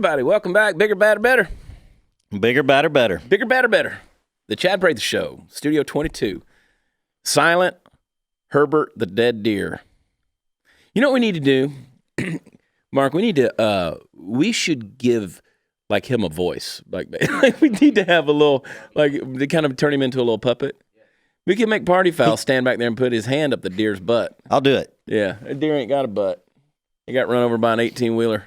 everybody. Welcome back. Bigger, badder, better. Bigger, badder, better. Bigger, badder, better. The Chad Prather Show, Studio 22. Silent Herbert the Dead Deer. You know what we need to do? Mark, we should give like him a voice. Like we need to have a little, like to kind of turn him into a little puppet. We can make Party Foul stand back there and put his hand up the deer's butt. I'll do it. Yeah, a deer ain't got a butt. He got run over by an 18-wheeler.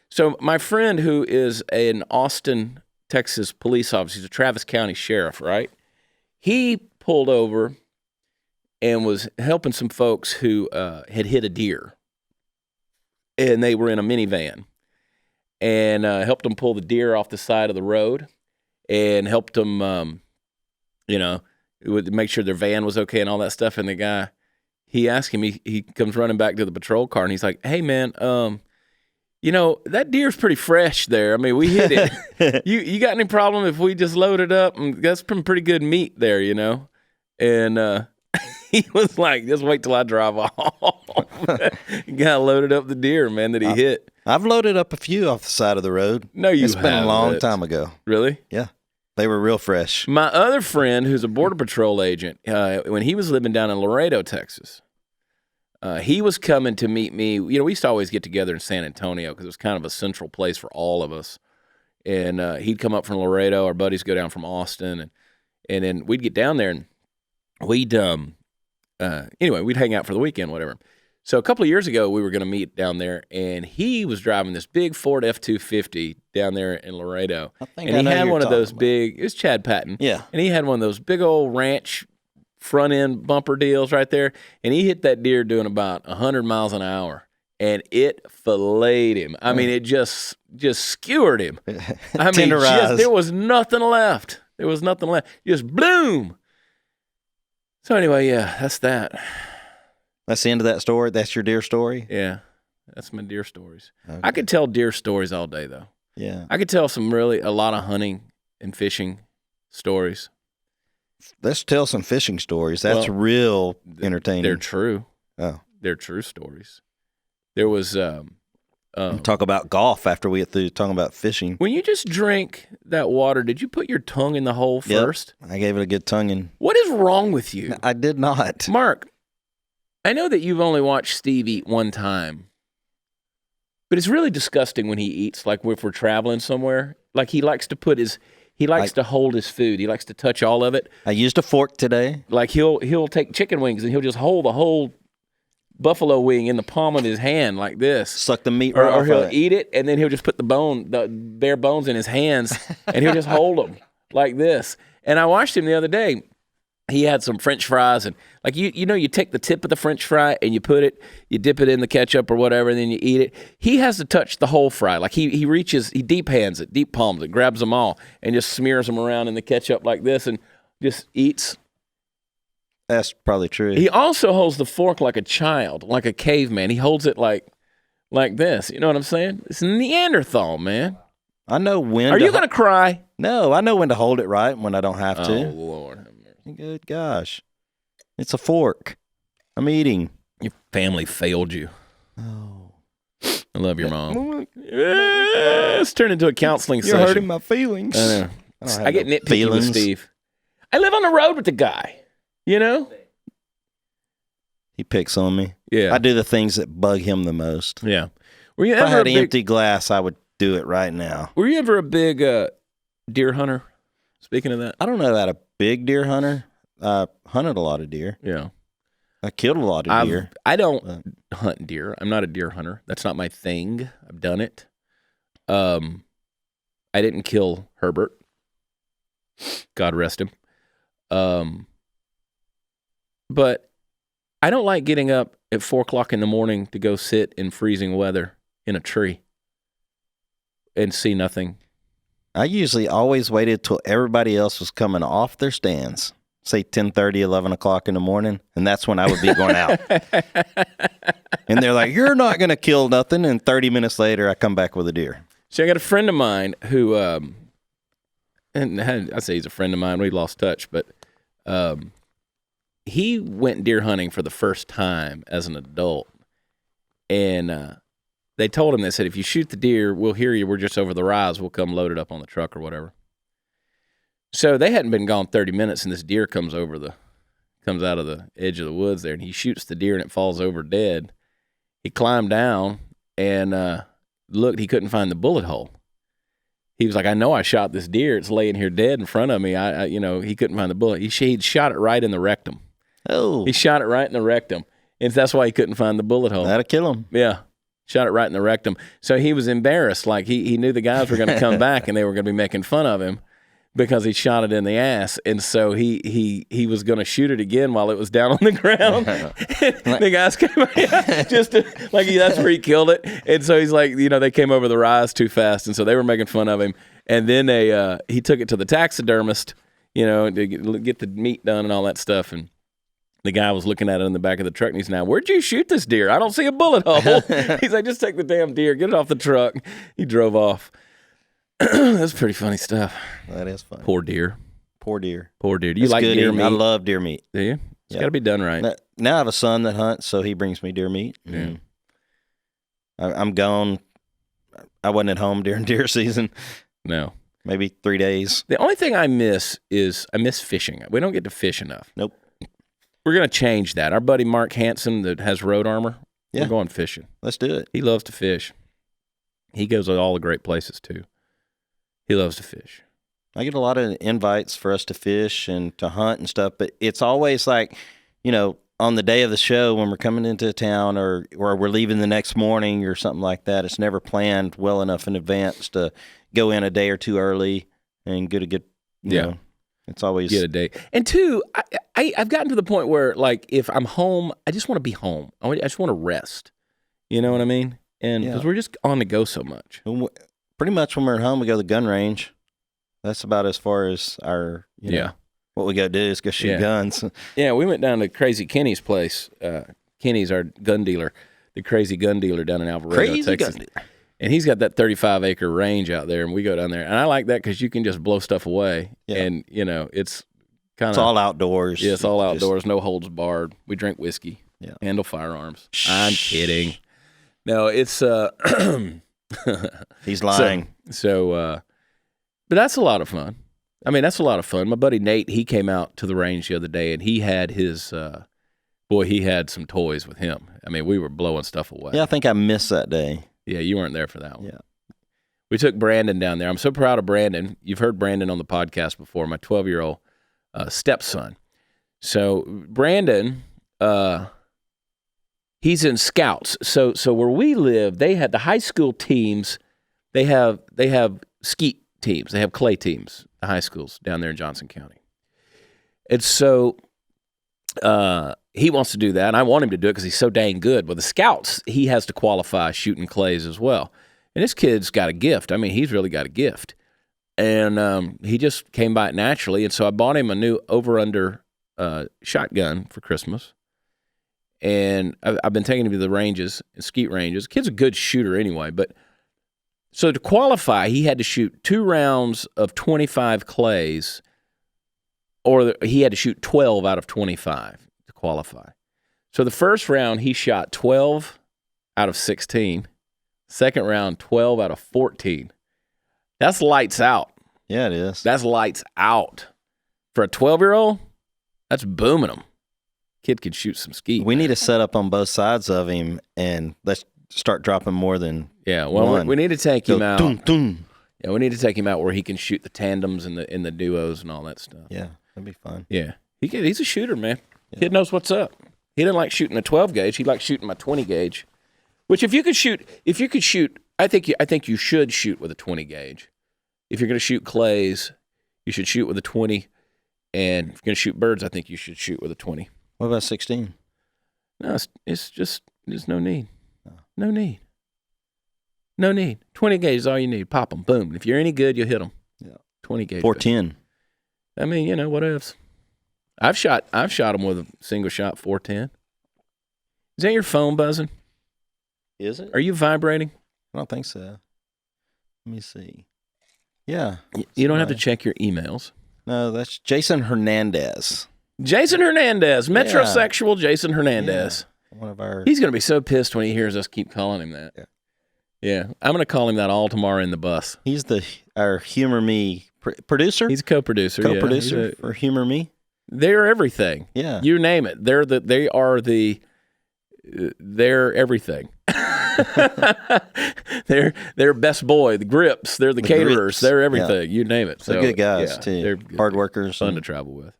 So my friend who is an Austin, Texas police officer, he's a Travis County sheriff, right? He pulled over and was helping some folks who had hit a deer. And they were in a minivan. And helped them pull the deer off the side of the road and helped them, make sure their van was okay and all that stuff. And the guy, he asked him, he comes running back to the patrol car and he's like, hey, man, that deer's pretty fresh there. I mean, we hit it. You got any problem if we just load it up? And that's some pretty good meat there, And he was like, just wait till I drive off. He got loaded up the deer, man, that he hit. I've loaded up a few off the side of the road. No, you haven't. It's been a long time ago. Really? Yeah. They were real fresh. My other friend, who's a Border Patrol agent, when he was living down in Laredo, Texas, he was coming to meet me. We used to always get together in San Antonio because it was kind of a central place for all of us. And he'd come up from Laredo. Our buddies go down from Austin. And then we'd get down there and we'd hang out for the weekend, whatever. So a couple of years ago, we were going to meet down there, and he was driving this big Ford F-250 down there in Laredo. And he had one of those big, it was Chad Patton. Yeah. And he had one of those big old ranch front-end bumper deals right there, and he hit that deer doing about 100 miles an hour, and it filleted him. I mean, it just skewered him. I mean, there was nothing left. Just bloom. So anyway, yeah, that's that. That's the end of that story? That's your deer story? Yeah, that's my deer stories. Okay. I could tell deer stories all day, though. Yeah. I could tell a lot of hunting and fishing stories. Let's tell some fishing stories. That's real entertaining. They're true. Oh. They're true stories. There was... talk about golf after we get through talking about fishing. When you just drink that water, did you put your tongue in the hole first? I gave it a good tonguing. What is wrong with you? I did not. Mark, I know that you've only watched Steve eat one time, but it's really disgusting when he eats, like if we're traveling somewhere. Like he likes to to hold his food. He likes to touch all of it. I used a fork today. Like he'll take chicken wings and he'll just hold the whole buffalo wing in the palm of his hand like this. Suck the meat right off Or he'll of it. eat it, and then he'll just put the bare bones in his hands, and he'll just hold them like this. And I watched him the other day. He had some French fries, and like you take the tip of the French fry and you dip it in the ketchup or whatever, and then you eat it. He has to touch the whole fry. Like he deep palms it, grabs them all, and just smears them around in the ketchup like this, and just eats. That's probably true. He also holds the fork like a child, like a caveman. He holds it like this. You know what I'm saying? It's Neanderthal, man. I know when. Are you going to cry? No, I know when to hold it right and when I don't have to. Oh, Lord have mercy. Good gosh. It's a fork. I'm eating. Your family failed you. Oh. I love your mom. It's turned into a counseling session. You're hurting my feelings. I know. I get nitpicky feelings. with Steve. I live on the road with the guy. You know? He picks on me. Yeah. I do the things that bug him the most. Yeah. Were you If I had an empty glass, I would do it right now. Were you ever a big deer hunter? Speaking of that. I don't know about a big deer hunter. I hunted a lot of deer. Yeah. I killed a lot of deer. I don't hunt deer. I'm not a deer hunter. That's not my thing. I've done it. I didn't kill Herbert. God rest him. But I don't like getting up at 4 o'clock in the morning to go sit in freezing weather in a tree and see nothing. I usually always waited till everybody else was coming off their stands, say 10:30, 11 o'clock in the morning, and that's when I would be going out. And they're like, you're not going to kill nothing, and 30 minutes later, I come back with a deer. So I got a friend of mine who, and I say he's a friend of mine, we lost touch, but he went deer hunting for the first time as an adult, and they told him, they said, if you shoot the deer, we'll hear you. We're just over the rise. We'll come load it up on the truck or whatever. So they hadn't been gone 30 minutes, and this deer comes out of the edge of the woods there, and he shoots the deer, and it falls over dead. He climbed down and looked. He couldn't find the bullet hole. He was like, I know I shot this deer. It's laying here dead in front of me. He couldn't find the bullet. He'd shot it right in the rectum. Oh. He shot it right in the rectum. And that's why he couldn't find the bullet hole. That'll kill him. Yeah. Shot it right in the rectum. So he was embarrassed. Like he knew the guys were going to come back and they were going to be making fun of him because he shot it in the ass. And so he was going to shoot it again while it was down on the ground. The guys came out that's where he killed it. And so he's like, they came over the rise too fast. And so they were making fun of him. And then he took it to the taxidermist, to get the meat done and all that stuff. And the guy was looking at it in the back of the truck, and he's now, where'd you shoot this deer? I don't see a bullet hole. He's like, just take the damn deer, get it off the truck. He drove off. That's pretty funny stuff. That is funny. Poor deer. Poor deer. Poor deer. Do you like good deer eating. meat? I love deer meat. Do you? It's got to be done right. Now I have a son that hunts, so he brings me deer meat. Yeah. I'm gone. I wasn't at home during deer season. No. Maybe 3 days. The only thing I miss is fishing. We don't get to fish enough. Nope. We're going to change that. Our buddy Mark Hansen that has road armor, we're going fishing. Let's do it. He loves to fish. He goes to all the great places, too. He loves to fish. I get a lot of invites for us to fish and to hunt and stuff, but it's always like, on the day of the show when we're coming into town or we're leaving the next morning or something like that. It's never planned well enough in advance to go in a day or two early and get a good, you know. It's always get a date. And two, I've gotten to the point where, like, if I'm home, I just want to be home. I just want to rest. You know what I mean? And because we're just on the go so much. Pretty much when we're at home, we go to the gun range. That's about as far as our, what we got to do is go shoot guns. Yeah, we went down to Crazy Kenny's place. Kenny's our gun dealer, the crazy gun dealer down in Alvarado, Texas. Gun dealer. And he's got that 35-acre range out there, and we go down there. And I like that because you can just blow stuff away. Yeah. And, it's kind of... It's all outdoors. Yeah, it's all outdoors. No holds barred. We drink whiskey. Yeah. Handle firearms. I'm kidding. No, it's... He's lying. But that's a lot of fun. I mean, that's a lot of fun. My buddy Nate, he came out to the range the other day, and he had his... he had some toys with him. I mean, we were blowing stuff away. Yeah, I think I missed that day. Yeah, you weren't there for that one. Yeah. We took Brandon down there. I'm so proud of Brandon. You've heard Brandon on the podcast before, my 12-year-old stepson. So Brandon, he's in Scouts. So where we live, they had the high school teams. They have skeet teams. They have clay teams, the high schools down there in Johnson County. And so he wants to do that, and I want him to do it because he's so dang good. With the Scouts, he has to qualify shooting clays as well. And this kid's got a gift. I mean, he's really got a gift. And he just came by it naturally. And so I bought him a new over-under shotgun for Christmas. And I've been taking him to the ranges, skeet ranges. The kid's a good shooter anyway. But so to qualify, he had to shoot 2 rounds of 25 clays, or he had to shoot 12 out of 25 to qualify. So the first round, he shot 12 out of 16. Second round, 12 out of 14. That's lights out. Yeah, it is. That's lights out. For a 12-year-old, that's booming him. Kid could shoot some skeet. We need to set up on both sides of him, and let's start dropping more than one. We need to take him out. Dun, dun. Yeah, we need to take him out where he can shoot the tandems and the duos and all that stuff. Yeah, that'd be fun. Yeah, he's a shooter, man. Yeah. Kid knows what's up. He didn't like shooting a 12 gauge. He likes shooting my 20 gauge. Which if you could shoot, I think you should shoot with a 20 gauge. If you're going to shoot clays, you should shoot with a 20. And if you're going to shoot birds, I think you should shoot with a 20. What about 16? No, there's no need. No need. No need. 20 gauge is all you need. Pop them. Boom. If you're any good, you'll hit them. Yeah. 20 gauge. 410. I mean, what else? I've shot them with a single shot 410. Is that your phone buzzing? Is it? Are you vibrating? I don't think so. Let me see. Yeah. You don't have to check your emails. No, that's Jason Hernandez. Jason Hernandez. Metrosexual Jason Hernandez. Yeah. One of our... He's going to be so pissed when he hears us keep calling him that. Yeah. Yeah, I'm going to call him that all tomorrow in the bus. He's our Humor Me producer. He's a co-producer. Co-producer for Humor Me. They're everything. Yeah, you name it. They're everything. they're best boy, the grips. They're the caterers. Grips. They're everything. Yeah. You name it. They're good guys too. They're hard workers. Fun to travel with.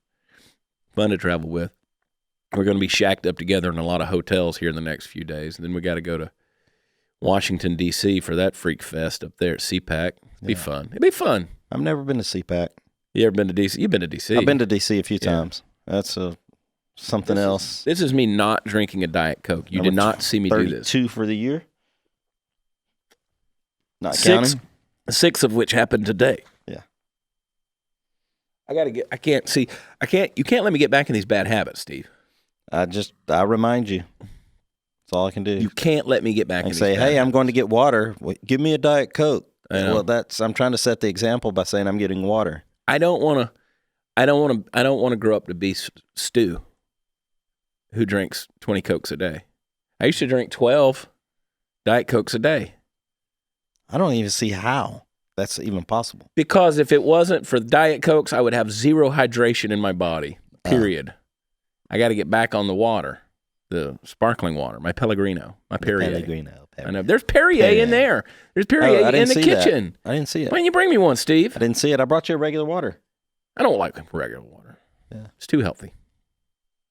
We're going to be shacked up together in a lot of hotels here in the next few days, and then we got to go to Washington D.C. for that freak fest up there at CPAC. It'd be fun. It'd be fun. I've never been to CPAC. You ever been to D.C.? You've been to D.C. I've been to D.C. a few times. That's something else. This is me not drinking a Diet Coke. You did not see me do this. 32 for the year. Not counting. 6 of which happened today. Yeah. You can't let me get back in these bad habits, Steve. I remind you. That's all I can do. You can't let me get back in these say, bad habits. I'm going to get water. Give me a Diet Coke. Well, I'm trying to set the example by saying I'm getting water. I don't want to grow up to be Stu, who drinks 20 Cokes a day. I used to drink 12 Diet Cokes a day. I don't even see how that's even possible. Because if it wasn't for Diet Cokes, I would have zero hydration in my body, period. I got to get back on the water, the sparkling water, my Pellegrino, my Perrier. I know. There's Perrier in there. There's Perrier in the kitchen. I didn't see it. Why didn't you bring me one, Steve? I didn't see it. I brought you a regular water. I don't like regular water. Yeah. It's too healthy.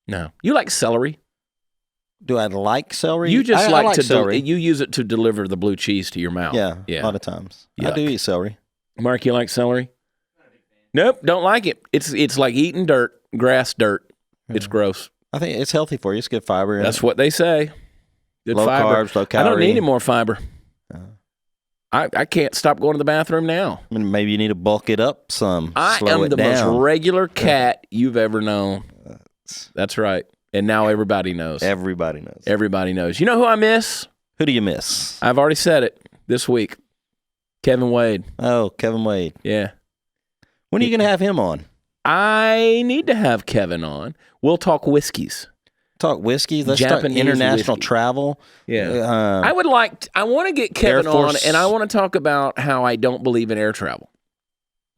No. You like celery? Do I like celery? You just I like celery. You use it to deliver the blue cheese to your mouth. Yeah, a lot of times. Yuck. I do eat celery. Mark, you like celery? Nope, don't like it. It's like eating dirt, grass dirt. Yeah. It's gross. I think it's healthy for you. It's good fiber. That's what they say. Good low fiber. Carbs, low calorie. I don't need any more fiber. I can't stop going to the bathroom now. I mean, maybe you need to bulk it up some. I am the most regular cat you've ever known. That's right. And now everybody knows. Everybody knows. Everybody knows. You know who I miss? Who do you miss? I've already said it this week. Kevin Wade. Oh, Kevin Wade. Yeah. When are you going to have him on? I need to have Kevin on. We'll talk whiskeys. Talk whiskey. Let's talk international travel. Yeah. I want to get Kevin on, and I want to talk about how I don't believe in air travel.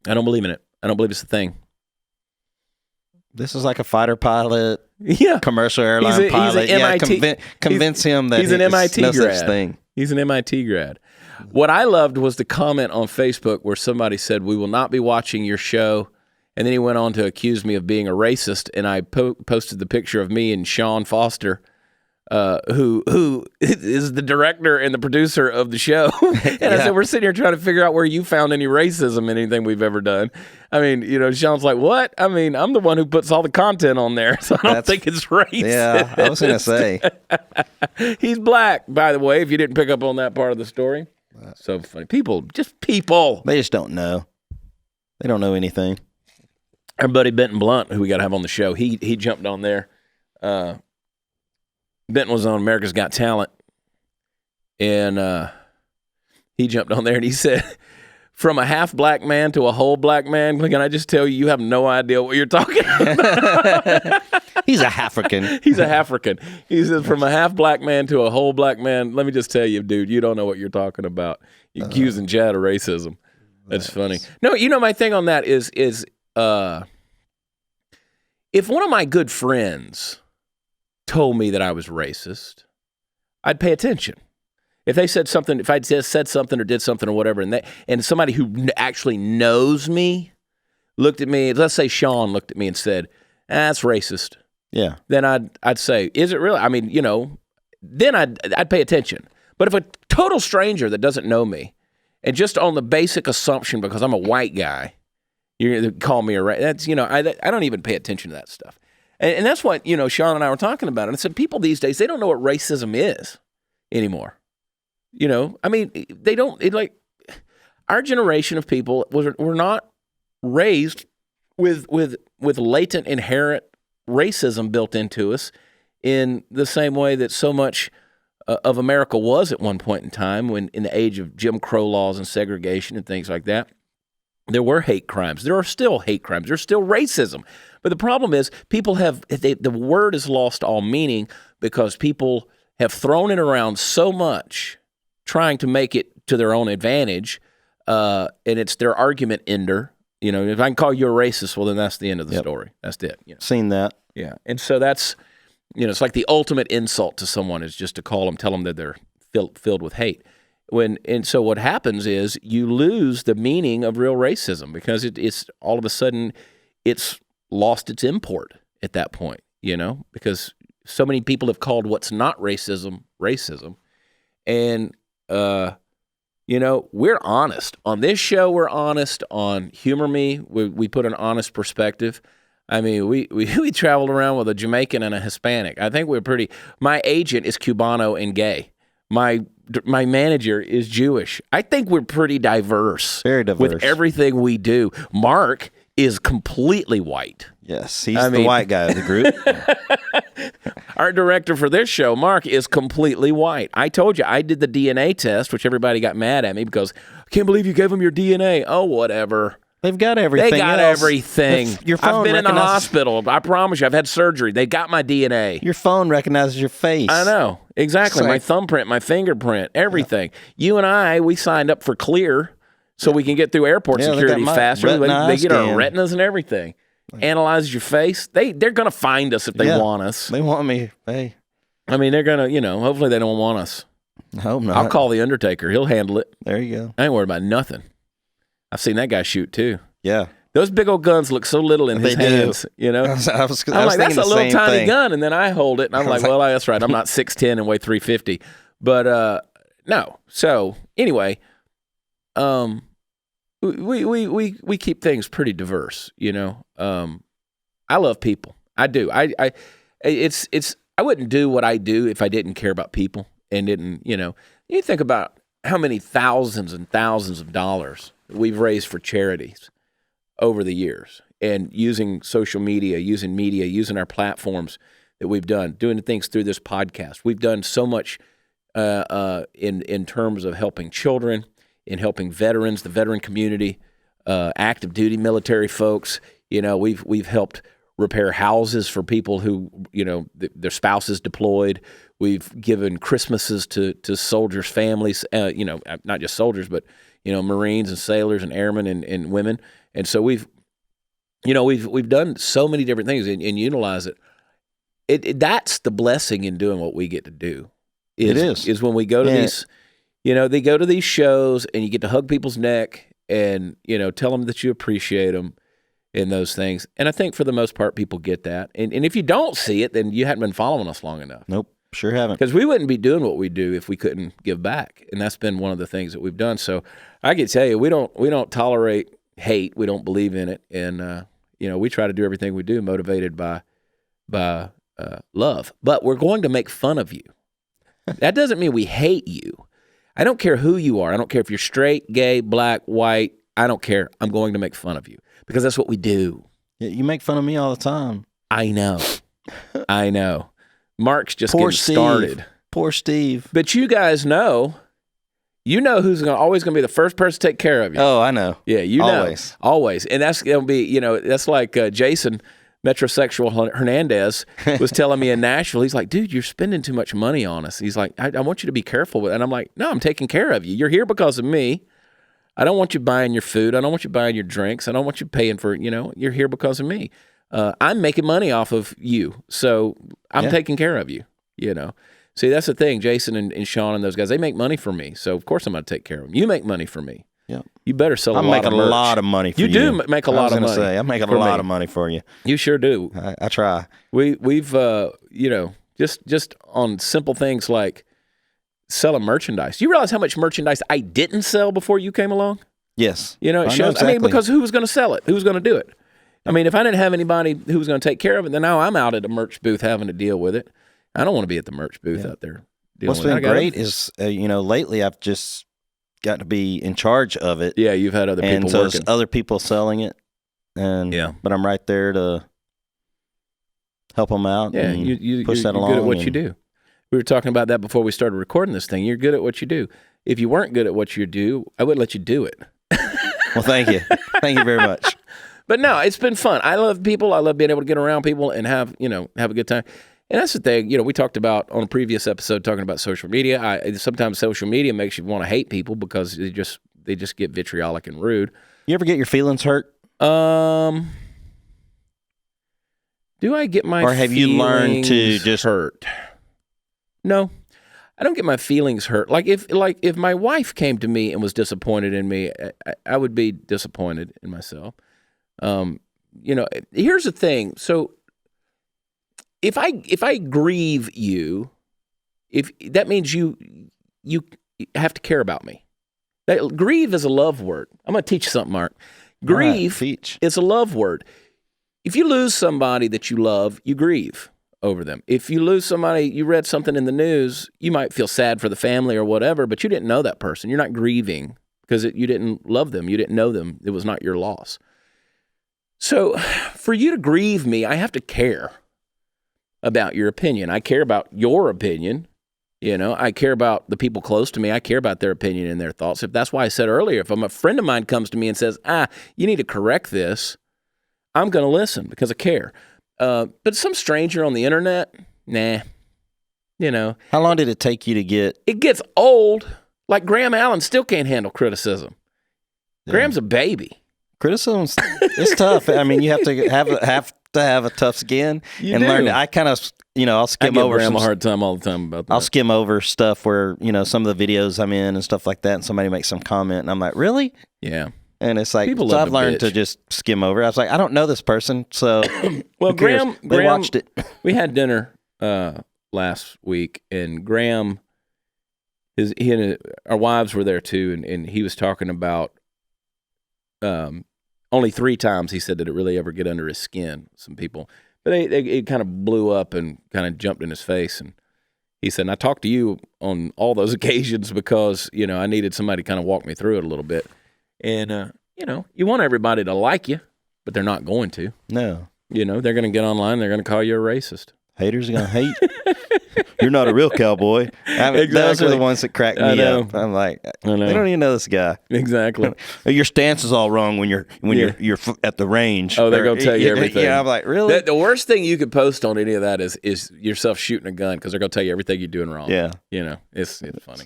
I don't believe in it. I don't believe it's a thing. This is like a fighter pilot, commercial airline pilot. He's an MIT. Convince him that he's an MIT no grad. Such thing. He's an MIT grad. What I loved was the comment on Facebook where somebody said, "We will not be watching your show." And then he went on to accuse me of being a racist, and I posted the picture of me and Sean Foster, who is the director and the producer of the show. And I said, we're sitting here trying to figure out where you found any racism in anything we've ever done. I mean, Sean's like, what? I mean, I'm the one who puts all the content on there, so I don't think it's racist. Yeah, I was going to say. He's black, by the way, if you didn't pick up on that part of the story. So funny. People. They just don't know. They don't know anything. Our buddy Benton Blunt, who we got to have on the show, he jumped on there. Benton was on America's Got Talent, and he jumped on there and he said, from a half black man to a whole black man, can I just tell you have no idea what you're talking about? He's a African. He's a African. He says, from a half black man to a whole black man, let me just tell you, dude, you don't know what you're talking about. You're accusing Chad of racism. That's funny. No, my thing on that is if one of my good friends told me that I was racist, I'd pay attention. If they said something, if I'd just said something or did something or whatever, and somebody who actually knows me looked at me, let's say Sean looked at me and said, that's racist. Yeah. Then I'd say, is it really? I mean, then I'd pay attention. But if a total stranger that doesn't know me, and just on the basic assumption because I'm a white guy, you're going to call me a racist. That's, I don't even pay attention to that stuff. And that's what, Sean and I were talking about. And I said, people these days, they don't know what racism is anymore. I mean, they don't, our generation of people were not raised with latent inherent racism built into us in the same way that so much of America was at one point in time, when in the age of Jim Crow laws and segregation and things like that. There were hate crimes. There are still hate crimes. There's still racism. But the problem is people the word has lost all meaning because people have thrown it around so much trying to make it to their own advantage, and it's their argument ender. You know, if I can call you a racist, well, then that's the end of the story. That's it. You know? Seen that. Yeah. And so that's, you know, it's like the ultimate insult to someone is just to call them, tell them that they're filled with hate. And so what happens is you lose the meaning of real racism because it's all of a sudden it's lost its import at that point, you know, because so many people have called what's not racism, racism. And, you know, we're honest. On this show, we're honest. On Humor Me, we put an honest perspective. I mean, we traveled around with a Jamaican and a Hispanic. I think we're pretty. My agent is Cubano and gay. My manager is Jewish. I think we're pretty diverse. Very diverse. With everything we do. Mark is completely white. Yes, he's the white guy of the group. Our director for this show, Mark, is completely white. I told you, I did the DNA test, which everybody got mad at me because, I can't believe you gave them your DNA. Oh, whatever. They've got everything. They got everything. Your phone I've been in the hospital. I promise you, I've had surgery. They got my DNA. Your phone recognizes your face. I know. Exactly. My thumbprint, my fingerprint, everything. Yeah. You and I, we signed up for Clear so we can get through airport security faster. They get our retinas and everything. Analyzes your face. They're going to find us if they want us. They want me. Hey. I mean, they're going to, you know, hopefully they don't want us. I hope not. I'll call the Undertaker. He'll handle it. There you go. I ain't worried about nothing. I've seen that guy shoot too. Yeah. Those big old guns look so little in his hands, you know? I'm like, that's a little tiny gun. And then I hold it and I'm like, well, that's right. I'm not 6'10" and weigh 350. But no. So anyway, we keep things pretty diverse, you know? I love people. I do. I wouldn't do what I do if I didn't care about people and didn't, you know, you think about how many thousands and thousands of dollars we've raised for charities over the years and using social media, using our platforms that we've done, doing things through this podcast. We've done so much in terms of helping children, in helping veterans, the veteran community, active duty military folks. You know, we've helped repair houses for people who, you know, their spouses deployed. We've given Christmases to soldiers' families, you know, not just soldiers, but, you know, Marines and sailors and airmen and women. And so we've done so many different things and utilize it. That's the blessing in doing what we get to do. Is when we go to these, you know, they go to these shows and you get to hug people's neck and, you know, tell them that you appreciate them and those things. And I think for the most part, people get that. And if you don't see it, then you haven't been following us long enough. Nope, sure haven't. Because we wouldn't be doing what we do if we couldn't give back. And that's been one of the things that we've done. So I can tell you, we don't tolerate hate. We don't believe in it. And, you know, we try to do everything we do motivated by love. But we're going to make fun of you. That doesn't mean we hate you. I don't care who you are. I don't care if you're straight, gay, black, white. I don't care. I'm going to make fun of you because that's what we do. Yeah, you make fun of me all the time. I know. I know. Mark's just getting started. Poor Steve. But you guys know, who's always going to be the first person to take care of you. Oh, I know. Yeah, you know. Always. And that's going to be, you know, that's like Jason, metrosexual Hernandez, was telling me in Nashville. He's like, dude, you're spending too much money on us. He's like, I want you to be careful with it. And I'm like, no, I'm taking care of you. You're here because of me. I don't want you buying your food. I don't want you buying your drinks. I don't want you paying for, you know, you're here because of me. I'm making money off of you. So I'm taking care of you, you know. See, that's the thing. Jason and Sean and those guys, they make money for me. So, of course, I'm going to take care of them. You make money for me. Yeah. You better sell a lot of merch. I'm making a lot of money for you. You do make a lot of money. I'm making a lot of money for you. You sure do. I try. We've you know, just on simple things like selling merchandise. You realize how much merchandise I didn't sell before you came along? Yes. You know, it shows. Exactly. I mean, because who was going to sell it? Who was going to do it? I mean, if I didn't have anybody who was going to take care of it, then now I'm out at a merch booth having to deal with it. I don't want to be at the merch booth out there. What's been great is, you know, lately I've just got to be in charge of it. Yeah, you've had other people and so working. Other people selling it. And but I'm right there to help them out. Yeah, and you're push that along. Good at what you do. We were talking about that before we started recording this thing. You're good at what you do. If you weren't good at what you do, I wouldn't let you do it. Well, thank you. Thank you very much. But no, it's been fun. I love people. I love being able to get around people and have a good time. And that's the thing, we talked about on a previous episode talking about social media. Sometimes social media makes you want to hate people because they just get vitriolic and rude. You ever get your feelings hurt? Do I get my or have you learned to just hurt? No, I don't get my feelings hurt. Like if my wife came to me and was disappointed in me, I would be disappointed in myself. Here's the thing. So if I grieve you, if that means you have to care about me. Grieve is a love word. I'm going to teach you something, Mark. Grieve is a love word. If you lose somebody that you love, you grieve over them. If you lose somebody, you read something in the news, you might feel sad for the family or whatever, but you didn't know that person. You're not grieving because you didn't love them. You didn't know them. It was not your loss. So for you to grieve me, I have to care about your opinion. I care about your opinion. I care about the people close to me. I care about their opinion and their thoughts. If that's why I said earlier, if a friend of mine comes to me and says, you need to correct this, I'm going to listen because I care. But some stranger on the internet, nah. How long did it take you to get? It gets old. Like Graham Allen still can't handle criticism. Yeah. Graham's a baby. Criticism's it's tough. I mean, you have to have a tough skin and learn. I kind of, I'll skim over. I give Graham a hard time all the time about that. I'll skim over stuff where some of the videos I'm in and stuff like that, and somebody makes some comment, and I'm like, really? Yeah. And it's like, so I've learned to just skim over. I was like, I don't know this person, so well, Graham watched it. We had dinner last week, and Graham, he and our wives were there too, and he was talking about only 3 times he said that it really ever get under his skin. Some people, but it kind of blew up and kind of jumped in his face, and he said, and I talked to you on all those occasions because I needed somebody to kind of walk me through it a little bit. And, you want everybody to like you, but they're not going to. No. They're going to get online. They're going to call you a racist. Haters are going to hate. You're not a real cowboy. Exactly. Those are the ones that crack me up. I'm like, they don't even know this guy. Exactly. Your stance is all wrong when you're at the range. Oh, they're going to tell you everything. Yeah, I'm like, really? The worst thing you could post on any of that is yourself shooting a gun because they're going to tell you everything you're doing wrong. Yeah. It's funny.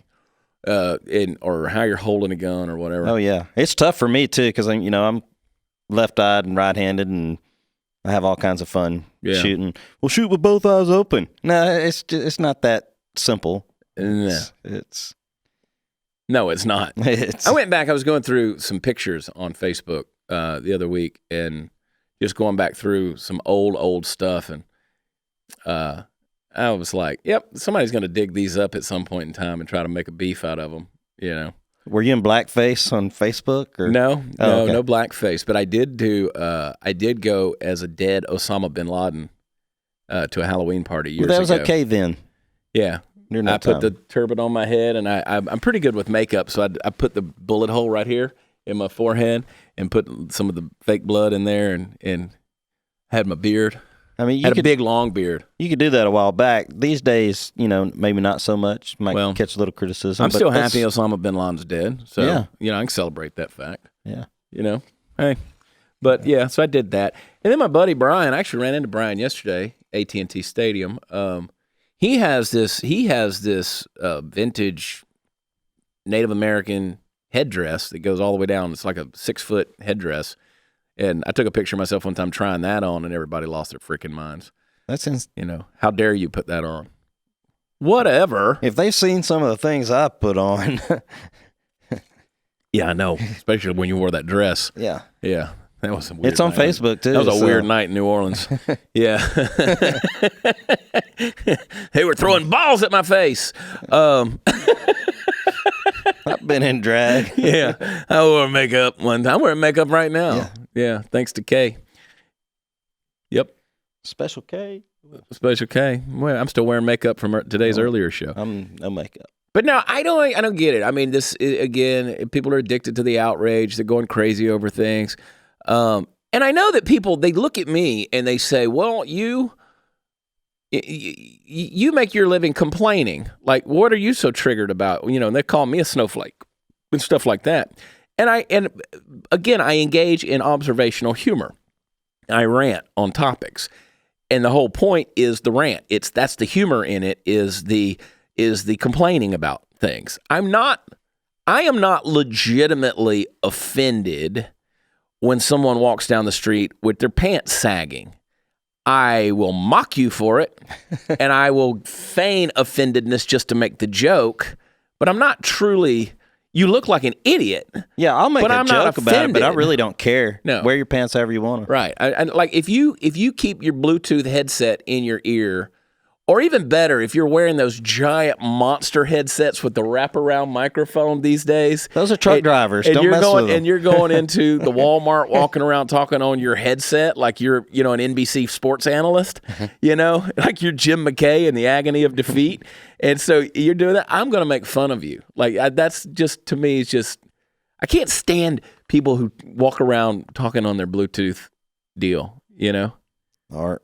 Or how you're holding a gun or whatever. Oh yeah, it's tough for me too because I'm left-eyed and right-handed, and I have all kinds of fun shooting. We'll shoot with both eyes open. No, it's not that simple. No. It's not. I went back. I was going through some pictures on Facebook the other week, and just going back through some old stuff, and I was like, yep, somebody's going to dig these up at some point in time and try to make a beef out of them, Were you in blackface on Facebook? Or? No blackface. But I did go as a dead Osama bin Laden to a Halloween party years ago. That was okay then. Yeah. I put the turban on my head, and I'm pretty good with makeup, so I put the bullet hole right here in my forehead and put some of the fake blood in there and had my beard. I mean, a big long beard. You could do that a while back. These days, maybe not so much. Might catch a little criticism. I'm still happy Osama bin Laden's dead. So, I can celebrate that fact. Yeah. Hey. But, so I did that. And then my buddy Brian, I actually ran into Brian yesterday, AT&T Stadium. He has this vintage Native American headdress that goes all the way down. It's like a 6-foot headdress. And I took a picture of myself one time trying that on, and everybody lost their freaking minds. How dare you put that on? Whatever. If they've seen some of the things I put on. Yeah, I know. Especially when you wore that dress. Yeah. Yeah. That was a weird It's on night. Facebook, too. That was a weird night in New Orleans. Yeah. They were throwing balls at my face. I've been in drag. Yeah. I wore makeup one time. I'm wearing makeup right now. Yeah. Thanks to Kay. Yep. Special K. Special K. Well, I'm still wearing makeup from today's earlier show. I'm no makeup. But no, I don't get it. I mean, this again, people are addicted to the outrage. They're going crazy over things. And I know that people, they look at me and they say, well, you make your living complaining. Like, what are you so triggered about? And they call me a snowflake and stuff like that. And again, I engage in observational humor. I rant on topics. And the whole point is the rant. That's the humor in it, is the complaining about things. I am not legitimately offended when someone walks down the street with their pants sagging. I will mock you for it, and I will feign offendedness just to make the joke, but I'm not truly, you look like an idiot. Yeah, I'll make a joke about it, but I really don't care. No. Wear your pants however you want to. Right. And like if you keep your Bluetooth headset in your ear, or even better, if you're wearing those giant monster headsets with the wraparound microphone these days. Those are truck drivers. And Don't mess with them. And you're going into the Walmart, walking around talking on your headset like you're, an NBC sports analyst, like you're Jim McKay in the agony of defeat. And so you're doing that. I'm going to make fun of you. Like that's just, to me, it's just, I can't stand people who walk around talking on their Bluetooth deal, Or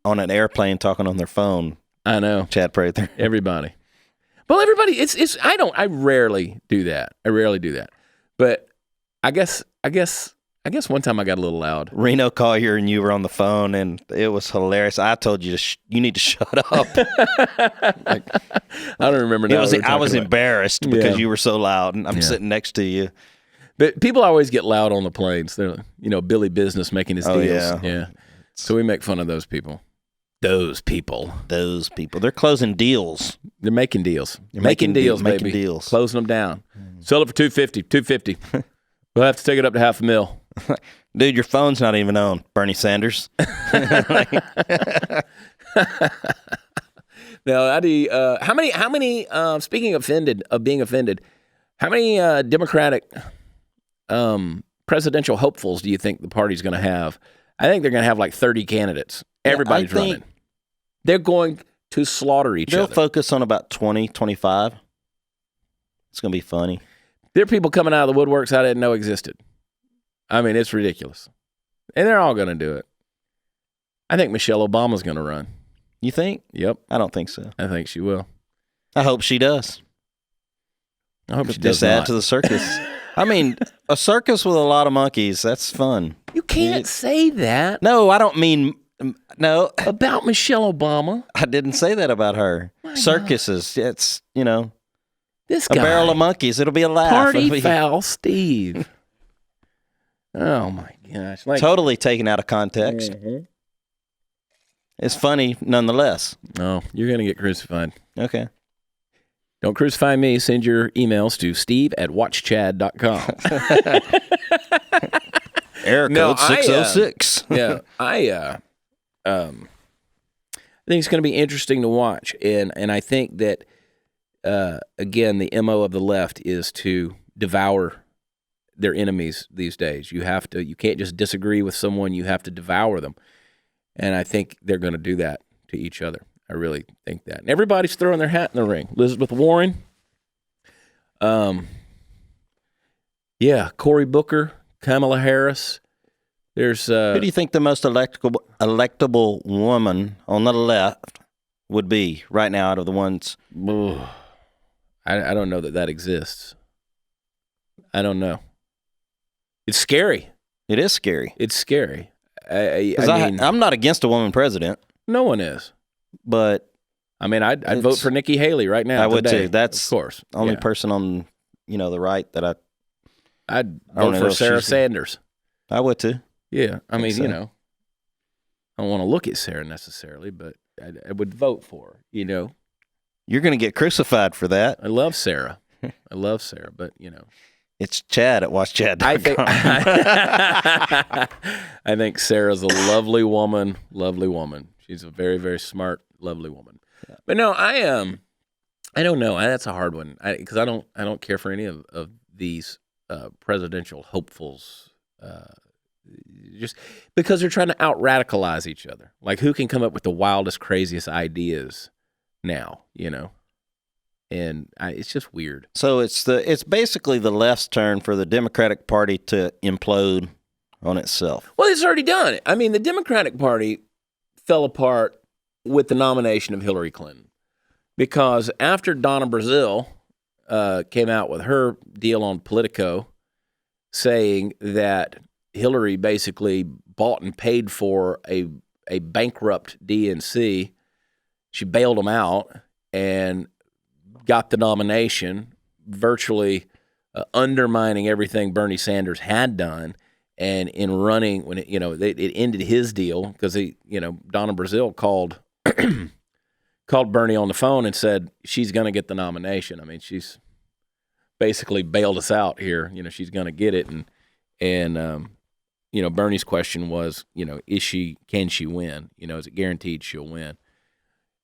on an airplane talking on their phone. I know. Chad Prather. Everybody. Well, everybody, I rarely do that. But I guess one time I got a little loud. Reno Collier and you were on the phone, and it was hilarious. I told you you need to shut up. I don't remember now. I was embarrassed because you were so loud, and I'm sitting next to you. But people always get loud on the planes. They're, Billy Business making his deals. Yeah. So we make fun of those people. Those people. They're closing deals. They're making deals. They're making deals, baby. Making deals. Closing them down. Sell it for $250. We'll have to take it up to $500,000. Dude, your phone's not even on, Bernie Sanders. Now, how many? Speaking of being offended, how many Democratic presidential hopefuls do you think the party's going to have? I think they're going to have like 30 candidates. Everybody's running. They're going to slaughter each other. They'll focus on about 20, 25. It's going to be funny. There are people coming out of the woodworks I didn't know existed. I mean, it's ridiculous. And they're all going to do it. I think Michelle Obama's going to run. You think? Yep. I don't think so. I think she will. I hope she does. I hope she does just add to the circus. I mean, a circus with a lot of monkeys, that's fun. You can't say that. No, I don't mean... No. About Michelle Obama. I didn't say that about her. Circuses, it's, this guy. A barrel of monkeys. It'll be a laugh. Party foul Steve. Oh, my gosh. Totally taken out of context. Mm-hmm. It's funny nonetheless. No, you're going to get crucified. Okay. Don't crucify me. Send your emails to steve@watchchad.com. Error code 606. I think it's going to be interesting to watch, and I think that again, the MO of the left is to devour their enemies these days. You can't just disagree with someone; you have to devour them, and I think they're going to do that to each other. I really think that, and everybody's throwing their hat in the ring. Elizabeth Warren, Cory Booker, Kamala Harris. There's who do you think the most electable woman on the left would be right now out of the ones? I don't know that exists. I don't know. It's scary. It is scary. It's scary. I'm not against a woman president. No one is. But I'd vote for Nikki Haley right now. I would too. That's of course the only person on the right that I'd vote for Sarah Sanders. I would too. Yeah, I don't want to look at Sarah necessarily, but I would vote for her. You're going to get crucified for that. I love Sarah, but it's Chad at WatchChad.com. I think Sarah's a lovely woman. She's a very, very smart, lovely woman. Yeah. But no, I don't know. That's a hard one because I don't care for any of these presidential hopefuls. Just because they're trying to out-radicalize each other. Like, who can come up with the wildest, craziest ideas now, And it's just weird. So it's basically the left's turn for the Democratic Party to implode on itself. Well, it's already done it. I mean, the Democratic Party fell apart with the nomination of Hillary Clinton because after Donna Brazile came out with her deal on Politico saying that Hillary basically bought and paid for a a bankrupt DNC. She bailed them out and got the nomination, virtually undermining everything Bernie Sanders had done. And in running, when it ended his deal because Donna Brazile called Bernie on the phone and said she's going to get the nomination. I mean, she's basically bailed us out here. She's going to get it, and Bernie's question was, can she win? Is it guaranteed she'll win?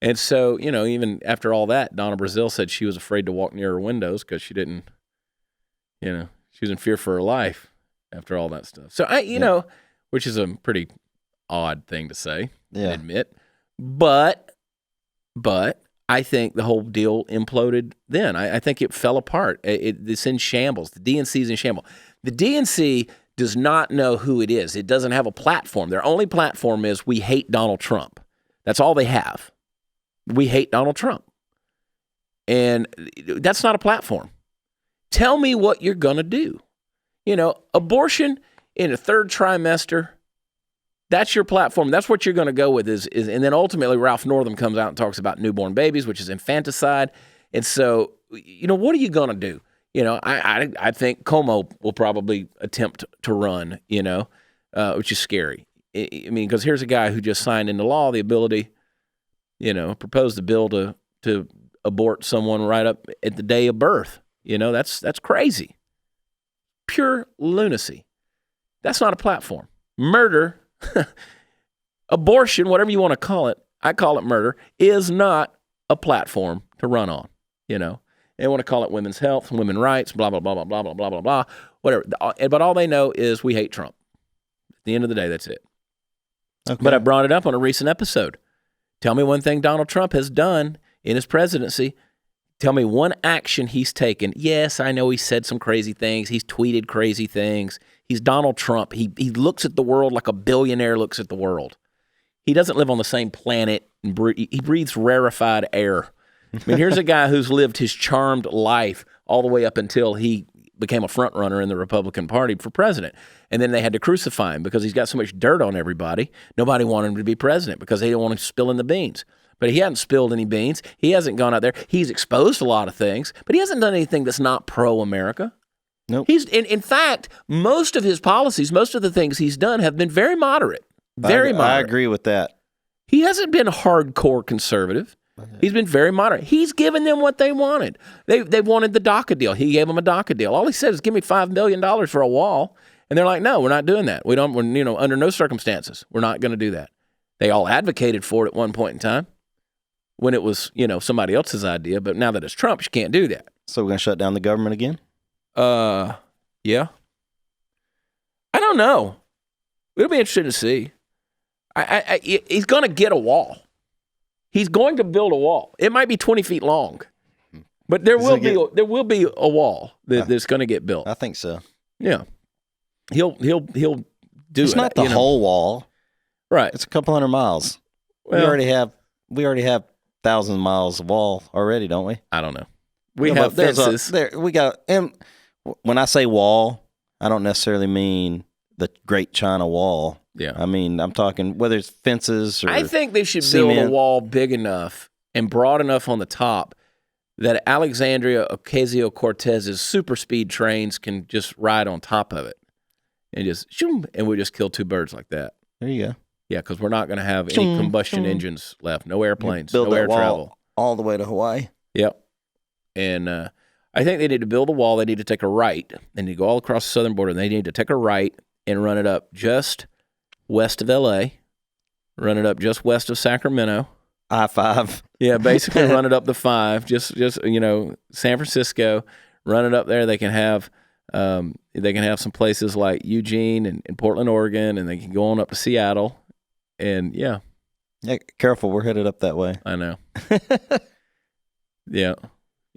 And so, even after all that, Donna Brazile said she was afraid to walk near her windows because she didn't, she was in fear for her life after all that stuff. So which is a pretty odd thing to say, I admit, but I think the whole deal imploded then. I think it fell apart. It's in shambles. The DNC is in shambles. The DNC does not know who it is. It doesn't have a platform. Their only platform is we hate Donald Trump. That's all they have. We hate Donald Trump. And that's not a platform. Tell me what you're going to do. Abortion in a third trimester, that's your platform. That's what you're going to go with and then ultimately Ralph Northam comes out and talks about newborn babies, which is infanticide. And so, what are you going to do? I think Como will probably attempt to run, which is scary. Because here's a guy who just signed into law the ability, proposed a bill to abort someone right up at the day of birth. That's crazy. Pure lunacy. That's not a platform. Murder, abortion, whatever you want to call it, I call it murder, is not a platform to run on, They want to call it women's health, women's rights, blah, blah, blah, blah, blah, blah, blah, blah, blah, whatever. But all they know is we hate Trump. At the end of the day, that's it. Okay. But I brought it up on a recent episode. Tell me one thing Donald Trump has done in his presidency. Tell me one action he's taken. Yes, I know he said some crazy things. He's tweeted crazy things. He's Donald Trump. He looks at the world like a billionaire looks at the world. He doesn't live on the same planet. And he breathes rarefied air. I mean, here's a guy who's lived his charmed life all the way up until he became a front runner in the Republican Party for president. And then they had to crucify him because he's got so much dirt on everybody. Nobody wanted him to be president because they didn't want him spilling the beans. But he hasn't spilled any beans. He hasn't gone out there. He's exposed a lot of things, but he hasn't done anything that's not pro-America. Nope. He's in fact, most of his policies, most of the things he's done have been very moderate. Very moderate. I agree with that. He hasn't been hardcore conservative. He's been very moderate. He's given them what they wanted. They wanted the DACA deal. He gave them a DACA deal. All he said is, "Give me $5 million for a wall," and they're like, "No, we're not doing that. We're under no circumstances, we're not going to do that." They all advocated for it at one point in time when it was somebody else's idea, but now that it's Trump's, you can't do that. So we're going to shut down the government again? Yeah. I don't know. It'll be interesting to see. He's going to get a wall. He's going to build a wall. It might be 20 feet long, but there will be a wall that's going to get built. I think so. Yeah, he'll do it's it. Not the whole wall, right? It's a couple hundred miles. Well, we already have thousands of miles of wall already, don't we? I don't know. We have fences. And when I say wall, I don't necessarily mean the Great China Wall. Yeah. I mean, I'm talking whether it's fences or I think they should build a wall big enough and broad enough on the top that Alexandria Ocasio-Cortez's super speed trains can just ride on top of it and just shoom, and we just kill two birds like that. There you go. Yeah, because we're not going to have any combustion engines left. No airplanes, build no air wall travel. All the way to Hawaii. Yep. And I think they need to build a wall. They need to take a right. They need to go all across the southern border. And they need to take a right and run it up just west of L.A., run it up just west of Sacramento. I-5. Yeah, basically run it up the 5, just San Francisco, run it up there. They can have some places like Eugene and Portland, Oregon, and they can go on up to Seattle. And yeah, careful, we're headed up that way. I know. Yeah,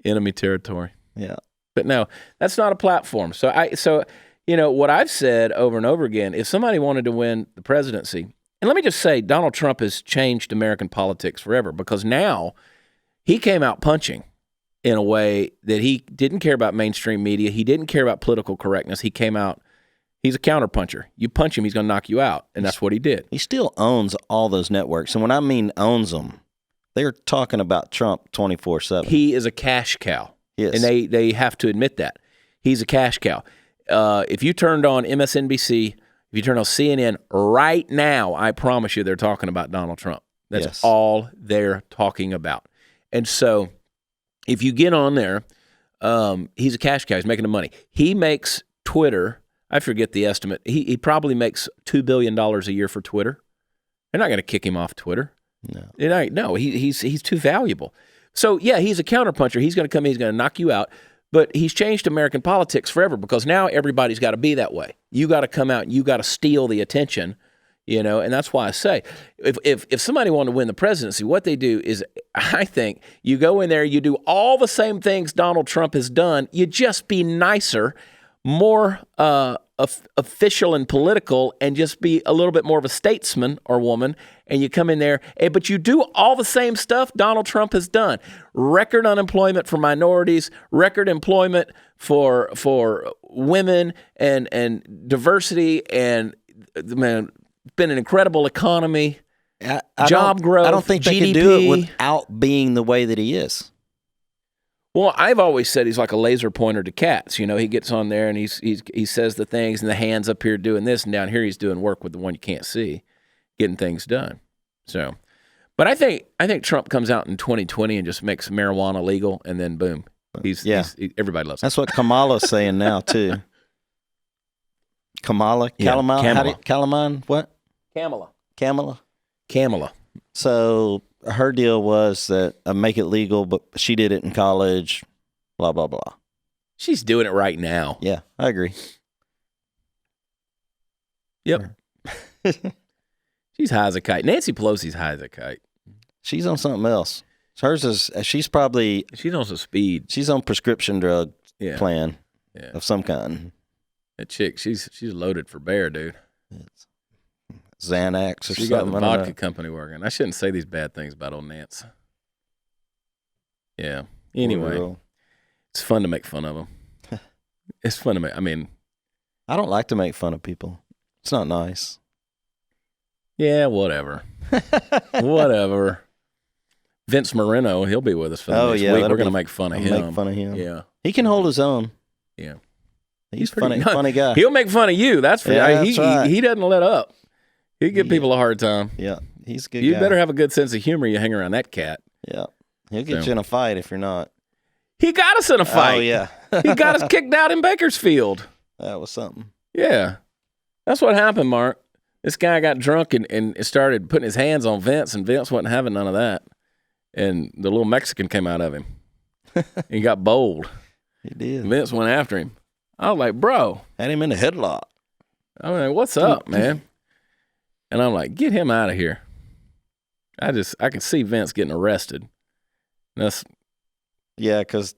enemy territory. Yeah, but no, that's not a platform. So what I've said over and over again, if somebody wanted to win the presidency, and let me just say, Donald Trump has changed American politics forever because now he came out punching in a way that he didn't care about mainstream media. He didn't care about political correctness. He He's a counterpuncher. You punch him, he's going to knock you out, and that's what he did. He still owns all those networks. And when I mean owns them, they're talking about Trump 24/7. He is a cash cow. Yes. And they have to admit that. He's a cash cow. If you turned on MSNBC, if you turn on CNN right now, I promise you they're talking about Donald Trump. That's all they're talking about. And so if you get on there, he's a cash cow. He's making the money. He makes Twitter, I forget the estimate, he probably makes $2 billion a year for Twitter. They're not going to kick him off Twitter. No, he's too valuable. So, yeah, he's a counterpuncher. He's going to come in, he's going to knock you out. But he's changed American politics forever because now everybody's got to be that way. You got to come out and you got to steal the attention, and that's why I say if somebody wanted to win the presidency, what they do is, I think, you go in there, you do all the same things Donald Trump has done, you just be nicer, more official and political, and just be a little bit more of a statesman or woman, and you come in there, but you do all the same stuff Donald Trump has done. Record unemployment for minorities, record employment for women, and diversity, and man, been an incredible economy, job growth, I don't think GDP. they can do it without being the way that he is. Well, I've always said he's like a laser pointer to cats. He gets on there and he says the things, and the hands up here doing this, and down here he's doing work with the one you can't see, getting things done. So, but I think Trump comes out in 2020 and just makes marijuana legal, and then boom, everybody loves him. That's what Kamala's saying now too. Kamala, Calamine, what? Kamala. So her deal was that make it legal, but she did it in college, blah, blah, blah. She's doing it right now. Yeah, I agree. Yep. She's high as a kite. Nancy Pelosi's high as a kite. She's on something else. Hers is, she's on some speed. She's on prescription drug plan of some kind. That chick, she's loaded for bear, dude. Xanax or she something. Got the vodka company working. I shouldn't say these bad things about old Nance. Yeah. Anyway, it's fun to make fun of them. It's fun to make. I don't like to make fun of people. It's not nice. Yeah, whatever. Whatever. Vince Moreno, he'll be with us for the next week. We're going to make fun of him. Make fun of him. Yeah. He can hold his own. Yeah. He's funny guy. He'll make fun of you. That's for that's right. He doesn't let up. He'll give people a hard time. Yeah, he's a good guy. You better have a good sense of humor. You hang around that cat. Yeah. He'll get you in a fight if you're not. He got us in a fight. Oh, yeah. He got us kicked out in Bakersfield. That was something. Yeah. That's what happened, Mark. This guy got drunk and started putting his hands on Vince, and Vince wasn't having none of that. And the little Mexican came out of him. He got bold. He did. Vince went after him. I was like, bro. Had him in a headlock. I mean, what's up, man? And I'm like, get him out of here. I can see Vince getting arrested. Yeah, because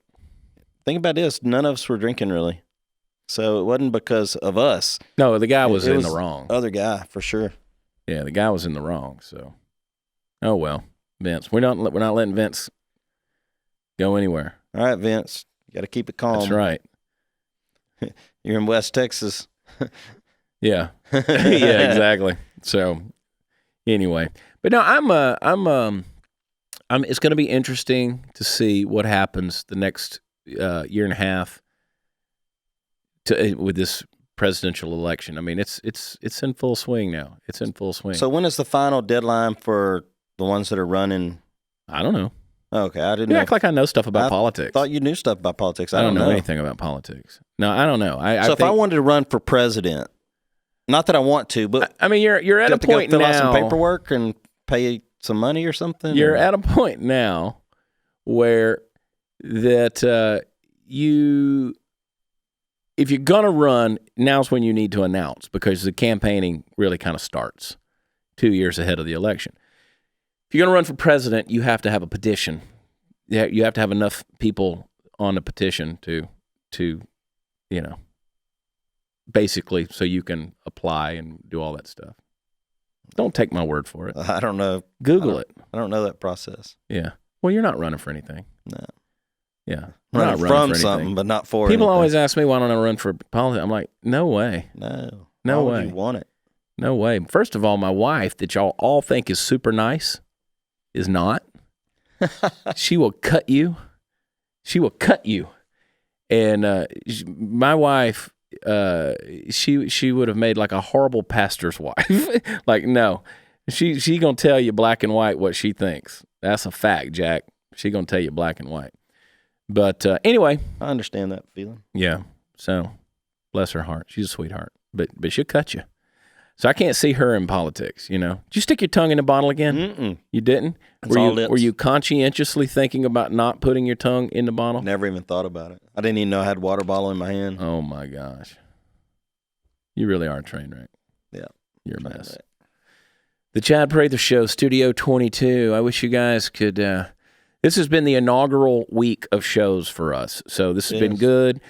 think about this. None of us were drinking really. So it wasn't because of us. No, the guy was in the wrong. Other guy, for sure. Yeah, the guy was in the wrong. So, oh well, Vince. We're not letting Vince go anywhere. All right, Vince. You got to keep it calm. That's right. You're in West Texas. Yeah. Yeah, exactly. So, anyway, but no, I'm. It's going to be interesting to see what happens the next year and a half with this presidential election. I mean, it's in full swing now. It's in full swing. So when is the final deadline for the ones that are running? I don't know. Okay, I didn't. You act like I know stuff about politics. I thought you knew stuff about politics. I don't know anything about politics. No, I don't know. If I wanted to run for president, not that I want to, but I mean, you're at a point now. Fill out some paperwork and pay some money or something. You're at a point now where that if you're gonna run, now's when you need to announce, because the campaigning really kind of starts 2 years ahead of the election. If you're going to run for president, you have to have a petition. You have to have enough people on the petition to basically so you can apply and do all that stuff. Don't take my word for it. I don't know. Google it. I don't know that process. Yeah. Well, you're not running for anything. No. Yeah. I'm not Running running from for anything. something, but not for People anything. always ask me, why don't I run for politics? I'm like, no way. No. No Why way. would you want it? No way. First of all, my wife, that y'all all think is super nice, is not. She will cut you. She will cut you. And my wife, she would have made like a horrible pastor's wife. Like, no. She gonna tell you black and white what she thinks. That's a fact, Jack. She gonna tell you black and white. But anyway. I understand that feeling. Yeah. So, bless her heart. She's a sweetheart. But she'll cut you. So I can't see her in politics, you know. Did you stick your tongue in the bottle again? Mm-mm. You didn't? It's all lips. Were you conscientiously thinking about not putting your tongue in the bottle? Never even thought about it. I didn't even know I had a water bottle in my hand. Oh, my gosh. You really are a train wreck. Yeah. You're a mess. The Chad Prather Show, Studio 22. I wish you guys could... this has been the inaugural week of shows for us. So this has been good.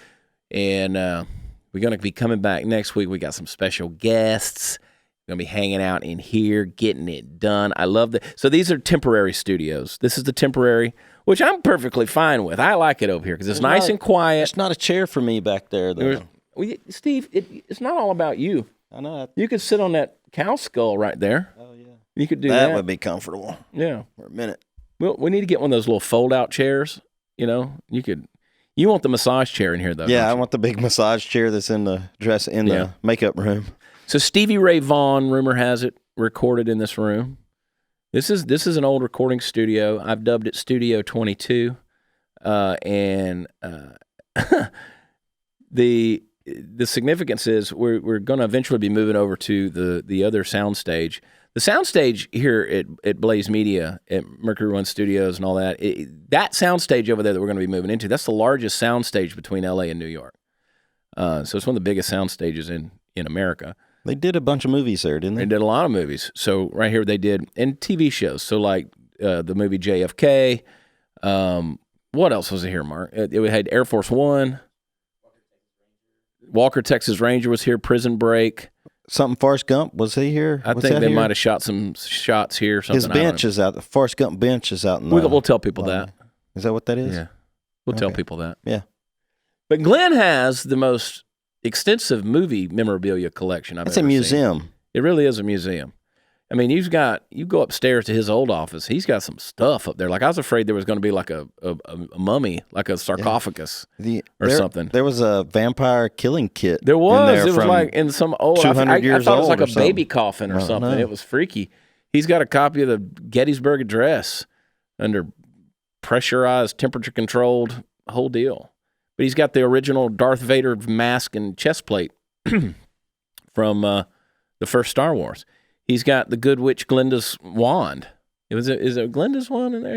And... we're going to be coming back next week. We got some special guests. We're going to be hanging out in here, getting it done. I love that. So these are temporary studios. This is the temporary, which I'm perfectly fine with. I like it over here because it's nice and quiet. It's not a chair for me back there, though. Steve, it's not all about you. I know. You could sit on that cow skull right there. Oh, yeah. You could do that. That would be comfortable. Yeah. For a minute. We need to get one of those little fold-out chairs. You know, you could... You want the massage chair in here, though? Yeah, I want the big massage chair that's in the the makeup room. So Stevie Ray Vaughan, rumor has it, recorded in this room. This is an old recording studio. I've dubbed it Studio 22, and the significance is we're going to eventually be moving over to the other soundstage. The soundstage here at Blaze Media, at Mercury One Studios and all that, that soundstage over there that we're going to be moving into, that's the largest soundstage between L.A. and New York. So it's one of the biggest sound stages in America. They did a bunch of movies there, didn't they? They did a lot of movies. So right here they did, and TV shows. So like the movie JFK. What else was it here, Mark? It had Air Force One. Walker, Texas Ranger was here. Prison Break. Something Forrest Gump, was he here? I think they might have shot some shots here. Something. His bench is out. The Forrest Gump bench is out in the... We'll tell people that. Is that what that is? Yeah. We'll tell people that. Yeah. But Glenn has the most extensive movie memorabilia collection I've ever seen. It's a museum. It really is a museum. I mean, you go upstairs to his old office. He's got some stuff up there. Like I was afraid there was going to be like a mummy, like a sarcophagus or something. There was a vampire killing kit. There was. It was like in some old. 200 years I thought it was old like or a baby coffin or something. No. It was freaky. He's got a copy of the Gettysburg Address under pressurized, temperature controlled, whole deal. But he's got the original Darth Vader mask and chest plate from the first Star Wars. He's got the Good Witch Glinda's wand. Is it Glinda's wand in there?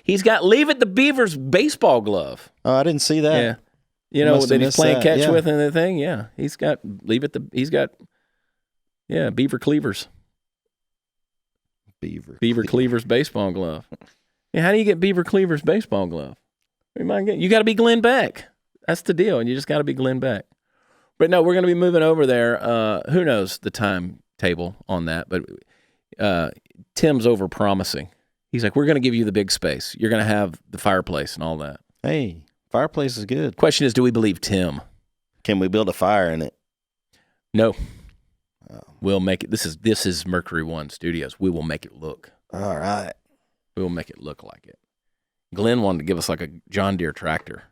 He's got Leave It to Beaver's baseball glove. Oh, I didn't see that. Yeah, you know that he's playing catch with and the thing. Yeah, he's got Beaver Cleavers. Beaver Cleaver's baseball glove. Yeah, how do you get Beaver Cleaver's baseball glove? You got to be Glenn Beck. That's the deal, and you just got to be Glenn Beck. But no, we're going to be moving over there. Who knows the timetable on that? But Tim's over promising. He's like, we're going to give you the big space. You're going to have the fireplace and all that. Hey, fireplace is good. Question is, do we believe Tim? Can we build a fire in it? No. We'll make it. This is Mercury One Studios. We will make it look. All right. We will make it look like it. Glenn wanted to give us like a John Deere tractor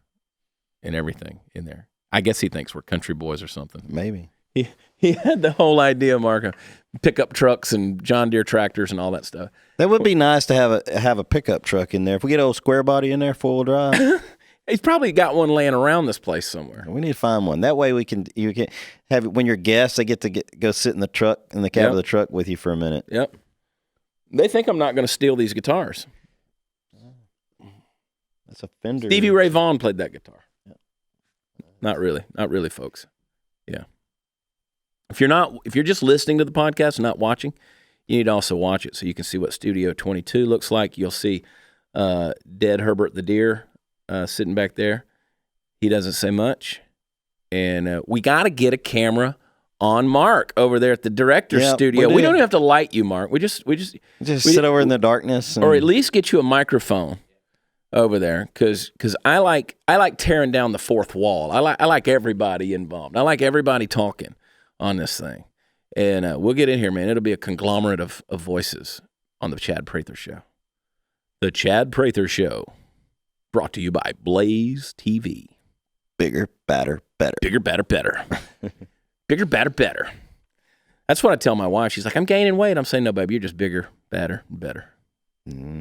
and everything in there. I guess he thinks we're country boys or something. Maybe. He had the whole idea, Mark, of pickup trucks and John Deere tractors and all that stuff. That would be nice to have a pickup truck in there. If we get old square body in there, 4-wheel drive. He's probably got one laying around this place somewhere. We need to find one. That way you can have when you're guests, they get to go sit in the truck, in the cab of the truck with you for a minute. Yep. They think I'm not going to steal these guitars. That's a Fender. Stevie Ray Vaughan played that guitar. Yep. Not really, folks. Yeah. If you're just listening to the podcast and not watching, you need to also watch it so you can see what Studio 22 looks like. You'll see dead Herbert the deer sitting back there. He doesn't say much. And we got to get a camera on Mark over there at the director's studio. We don't even have to light you, Mark. We just sit over in the darkness. Or at least get you a microphone. over there because I like tearing down the fourth wall. I like everybody involved. I like everybody talking on this thing. And we'll get in here, man. It'll be a conglomerate of voices on the Chad Prather Show. The Chad Prather Show, brought to you by Blaze TV. Bigger, badder, better. Bigger, badder, better. Bigger, badder, better. That's what I tell my wife. She's like, I'm gaining weight. I'm saying, no, baby, you're just bigger, badder, better.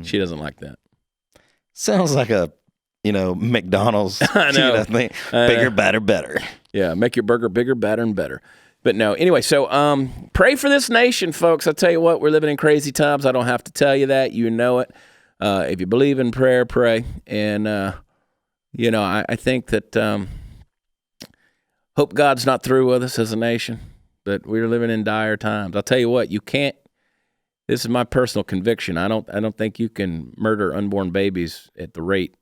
She doesn't like that. Sounds like a, McDonald's I know. thing. Bigger, badder, better. Yeah, make your burger bigger, badder, and better. But no, anyway, so pray for this nation, folks. I tell you what, we're living in crazy times. I don't have to tell you that. You know it. If you believe in prayer, pray. And, I think that hope God's not through with us as a nation, but we're living in dire times. I'll tell you what, you can't. This is my personal conviction. I don't think you can murder unborn babies at the rate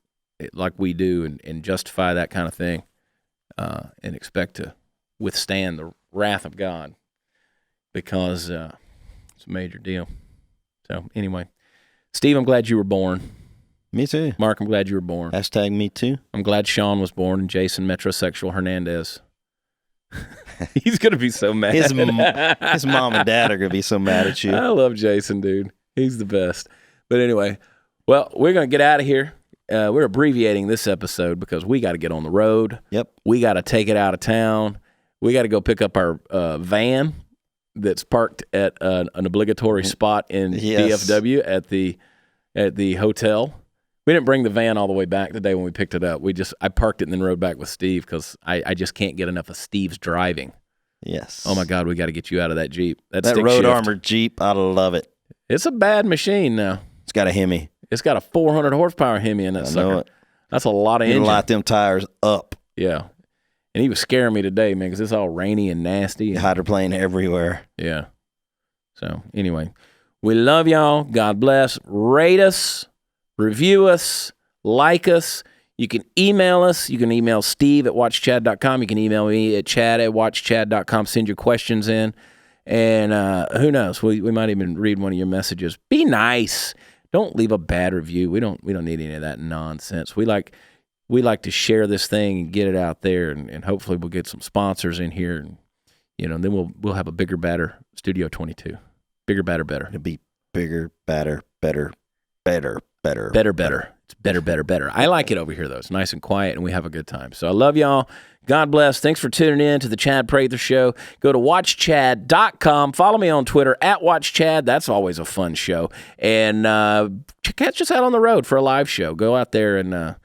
like we do and justify that kind of thing and expect to withstand the wrath of God because it's a major deal. So anyway, Steve, I'm glad you were born. Me too. Mark, I'm glad you were born. Hashtag me too. I'm glad Sean was born and Jason Metrosexual Hernandez. He's going to be so mad. His mom and dad are going to be so mad at you. I love Jason, dude. He's the best. But anyway, well, we're going to get out of here. We're abbreviating this episode because we got to get on the road. Yep. We got to take it out of town. We got to go pick up our van that's parked at an obligatory spot in DFW at the hotel. We didn't bring the van all the way back the day when we picked it up. I parked it and then rode back with Steve because I just can't get enough of Steve's driving. Yes. Oh my God, we got to get you out of that Jeep. That road armored Jeep, I love it. It's a bad machine now. It's got a Hemi. It's got a 400 horsepower Hemi in that sucker. Know it. That's a lot of engine. Light them tires up. Yeah. And he was scaring me today, man, because it's all rainy and nasty. Hydroplane everywhere. Yeah. So anyway, we love y'all. God bless. Rate us. Review us, like us. You can email us. You can email Steve at watchchad.com. You can email me at chad@watchchad.com. Send your questions in. And who knows? We might even read one of your messages. Be nice. Don't leave a bad review. We don't need any of that nonsense. We like to share this thing and get it out there, and hopefully we'll get some sponsors in here, and and then we'll have a bigger, badder Studio 22. Bigger, badder, better. It'll be bigger, badder, better, better. Better. It's better. I like it over here, though. It's nice and quiet, and we have a good time. So I love y'all. God bless. Thanks for tuning in to the Chad Prather Show. Go to watchchad.com. Follow me on Twitter at watchchad. That's always a fun show. And catch us out on the road for a live show. Go out there and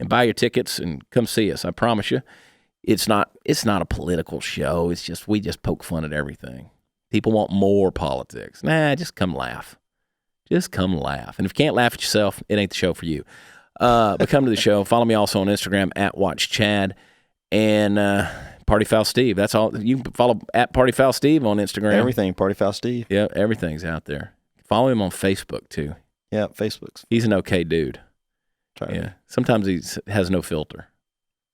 buy your tickets and come see us. I promise you, it's not a political show. It's just we just poke fun at everything. People want more politics. Nah, just come laugh. Just come laugh. And if you can't laugh at yourself, it ain't the show for you. But come to the show. Follow me also on Instagram at WatchChad and Party Foul Steve. That's all. You can follow at Party Foul Steve on Instagram. Everything, Party Foul Steve. Yeah, everything's out there. Follow him on Facebook too. Yeah, Facebook's. He's an okay dude. Try yeah. Sometimes he has no filter.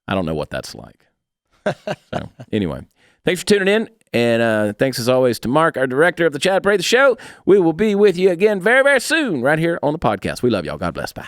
I don't know what that's like. So anyway, thanks for tuning in. And thanks, as always, to Mark, our director of the Chad Prather Show. We will be with you again very, very soon right here on the podcast. We love y'all. God bless. Bye.